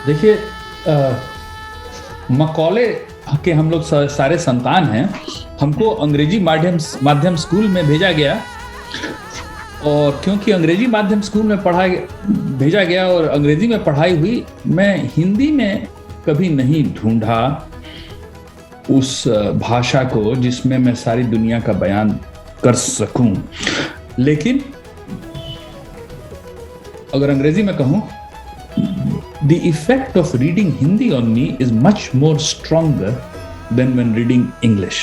देखिए, मकौले के हम लोग सारे संतान हैं। हमको अंग्रेजी माध्यम स्कूल में भेजा गया, और क्योंकि अंग्रेजी माध्यम स्कूल में भेजा गया और अंग्रेजी में पढ़ाई हुई, मैं हिंदी में कभी नहीं ढूंढा उस भाषा को जिसमें मैं सारी दुनिया का बयान कर सकूं। लेकिन अगर अंग्रेजी में कहूं, the effect of reading Hindi on me is much more stronger than when reading English.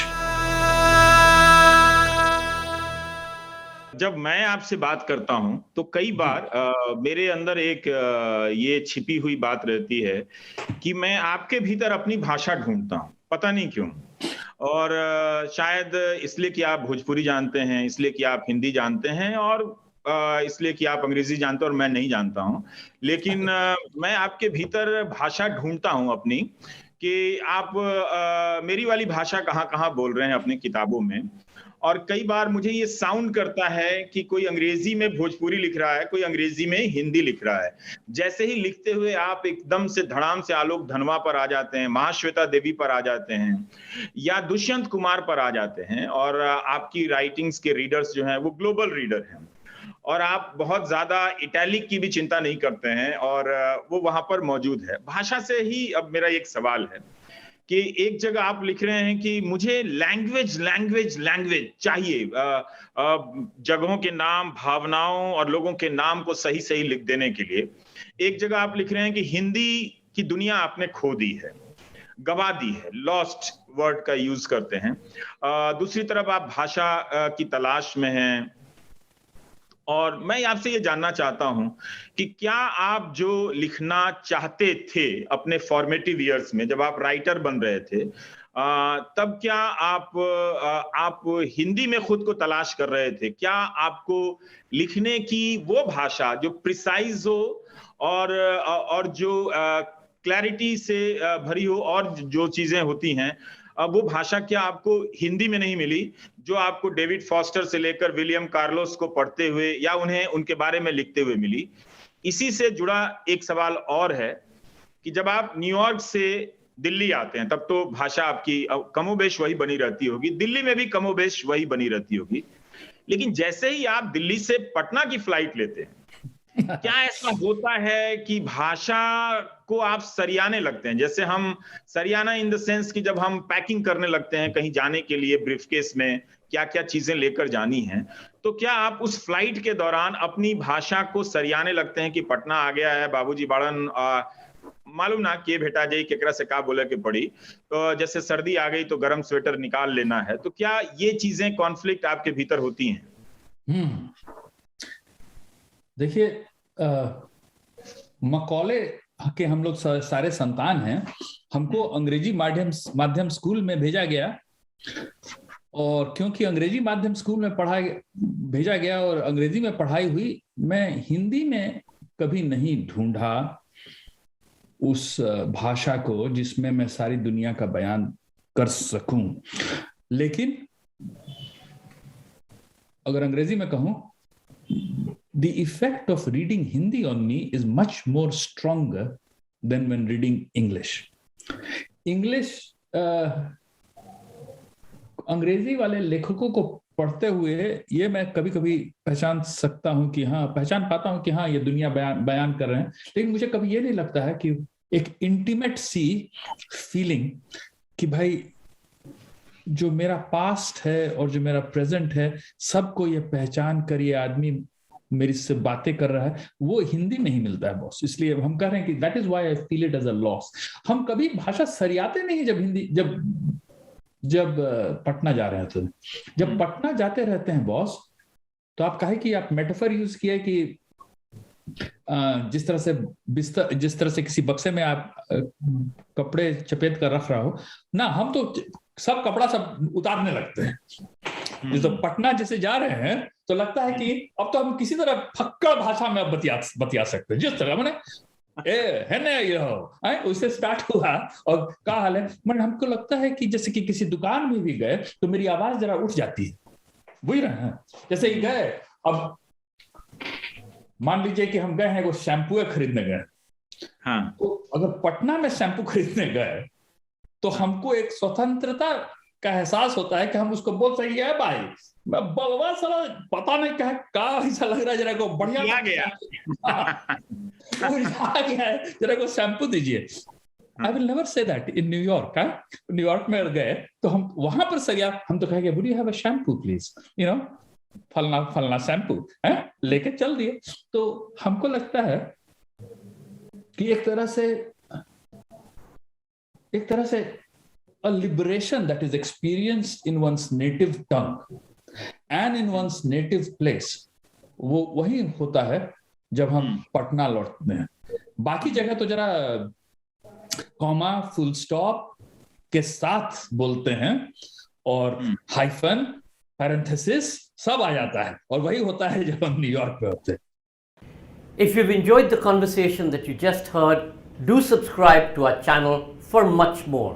जब मैं आपसे बात करता हूं तो कई बार मेरे अंदर एक ये छिपी हुई बात रहती है कि मैं आपके भीतर अपनी भाषा ढूंढता हूं, पता नहीं क्यों। और शायद इसलिए कि आप भोजपुरी जानते हैं, इसलिए कि आप हिंदी जानते हैं, और इसलिए कि आप अंग्रेजी जानते हैं और मैं नहीं जानता हूं। लेकिन मैं आपके भीतर भाषा ढूंढता हूं अपनी, कि आप मेरी वाली भाषा कहाँ कहाँ बोल रहे हैं अपनी किताबों में। और कई बार मुझे ये साउंड करता है कि कोई अंग्रेजी में भोजपुरी लिख रहा है, कोई अंग्रेजी में हिंदी लिख रहा है। जैसे ही लिखते हुए आप एकदम से धड़ाम से आलोक धनवा पर आ जाते हैं, महाश्वेता देवी पर आ जाते हैं, या दुष्यंत कुमार पर आ जाते हैं, और आपकी राइटिंग्स के रीडर्स जो हैं वो ग्लोबल रीडर हैं, और आप बहुत ज्यादा इटैलिक की भी चिंता नहीं करते हैं, और वो वहां पर मौजूद है। भाषा से ही अब मेरा एक सवाल है कि एक जगह आप लिख रहे हैं कि मुझे लैंग्वेज लैंग्वेज लैंग्वेज चाहिए, जगहों के नाम, भावनाओं और लोगों के नाम को सही सही लिख देने के लिए। एक जगह आप लिख रहे हैं कि हिंदी की दुनिया आपने खो दी है, गवा दी है, लॉस्ट वर्ड का यूज करते हैं। दूसरी तरफ आप भाषा की तलाश में हैं। और मैं आपसे ये जानना चाहता हूं कि क्या आप जो लिखना चाहते थे अपने फॉर्मेटिव ईयर्स में, जब आप राइटर बन रहे थे, तब क्या आप हिंदी में खुद को तलाश कर रहे थे? क्या आपको लिखने की वो भाषा जो प्रिसाइज हो, और जो क्लैरिटी से भरी हो, और जो चीजें होती हैं, वो भाषा क्या आपको हिंदी में नहीं मिली, जो आपको डेविड फॉस्टर से लेकर विलियम कार्लोस को पढ़ते हुए या उन्हें उनके बारे में लिखते हुए मिली? इसी से जुड़ा एक सवाल और है कि जब आप न्यूयॉर्क से दिल्ली आते हैं, तब तो भाषा आपकी कमोबेश वही बनी रहती होगी, दिल्ली में भी कमोबेश वही बनी रहती होगी। लेकिन जैसे ही आप दिल्ली से पटना की फ्लाइट लेते हैं, क्या ऐसा होता है कि भाषा को आप सरियाने लगते हैं? जैसे हम सरियाना इन द सेंस कि जब हम पैकिंग करने लगते हैं कहीं जाने के लिए, ब्रीफकेस में क्या क्या चीजें लेकर जानी हैं, तो क्या आप उस फ्लाइट के दौरान अपनी भाषा को सरियाने लगते हैं कि पटना आ गया है, बाबूजी बाड़न, मालूम ना के बेटा जी केकरा से का बोले के पड़ी, तो जैसे सर्दी आ गई तो गर्म स्वेटर निकाल लेना है, तो क्या ये चीजें कॉन्फ्लिक्ट आपके भीतर होती हैं? देखिए, मकौले के हम लोग सारे संतान हैं। हमको अंग्रेजी माध्यम स्कूल में भेजा गया, और क्योंकि अंग्रेजी माध्यम स्कूल में भेजा गया और अंग्रेजी में पढ़ाई हुई, मैं हिंदी में कभी नहीं ढूंढा उस भाषा को जिसमें मैं सारी दुनिया का बयान कर सकूं। लेकिन अगर अंग्रेजी में कहूं, the effect of reading Hindi on me is much more stronger than when reading English. English, अंग्रेजी वाले लेखकों को पढ़ते हुए ये मैं कभी कभी पहचान पाता हूं कि हाँ, ये दुनिया बयान कर रहे हैं। लेकिन मुझे कभी ये नहीं लगता है कि एक इंटीमेट सी फीलिंग कि भाई जो मेरा पास्ट है और जो मेरा प्रेजेंट है, सबको ये पहचान कर ये आदमी मेरी से बातें कर रहा है, वो हिंदी में ही मिलता है बॉस। इसलिए हम कह रहे हैं कि that is why I feel it as a loss. हम कभी भाषा सरियाते नहीं जब पटना जा रहे हैं। तो जब पटना जाते रहते हैं बॉस, तो आप कहे कि आप मेटाफर यूज किया कि जिस तरह से किसी बक्से में आप कपड़े चपेट कर रख रहा हो ना, हम तो सब कपड़ा सब उतारने लगते हैं। जब पटना जैसे जा रहे हैं तो लगता है कि अब तो हम किसी तरह फक्कड़ भाषा में बतिया सकते हैं। जिस तरह मैंने है ना ये हो उससे स्टार्ट हुआ, और क्या हाल है, मैंने हमको लगता है कि जैसे कि किसी दुकान में भी गए तो मेरी आवाज जरा उठ जाती है, बुझ रहे हैं। जैसे ही गए, अब मान लीजिए कि हम गए हैं वो शैम्पू खरीदने गए, हाँ। तो अगर पटना में शैम्पू खरीदने गए तो हमको एक स्वतंत्रता का एहसास होता है कि हम उसको बोल सही है भाई, मैं बलवा साला पता नहीं क्या का ऐसा लग रहा है, जरा को बढ़िया आ गया आ गया है, जरा को शैम्पू दीजिए। I will never say that in New York. New York में गए तो हम वहां पर से गया, हम तो कहेंगे would you have a shampoo please, you know, फलना फलना शैम्पू है, लेके चल दिए। तो हमको लगता है कि एक तरह से a liberation that is experienced in one's native tongue and in one's native place, वो वही होता है जब हम पटना लौटते हैं। बाकी जगह तो जरा कॉमा फुल स्टॉप के साथ बोलते हैं और हाइफन पैरेंथेसिस सब आ जाता है, और वही होता है जब हम न्यूयॉर्क में होते हैं। If you've enjoyed the conversation that you just heard, do subscribe to our channel for much more.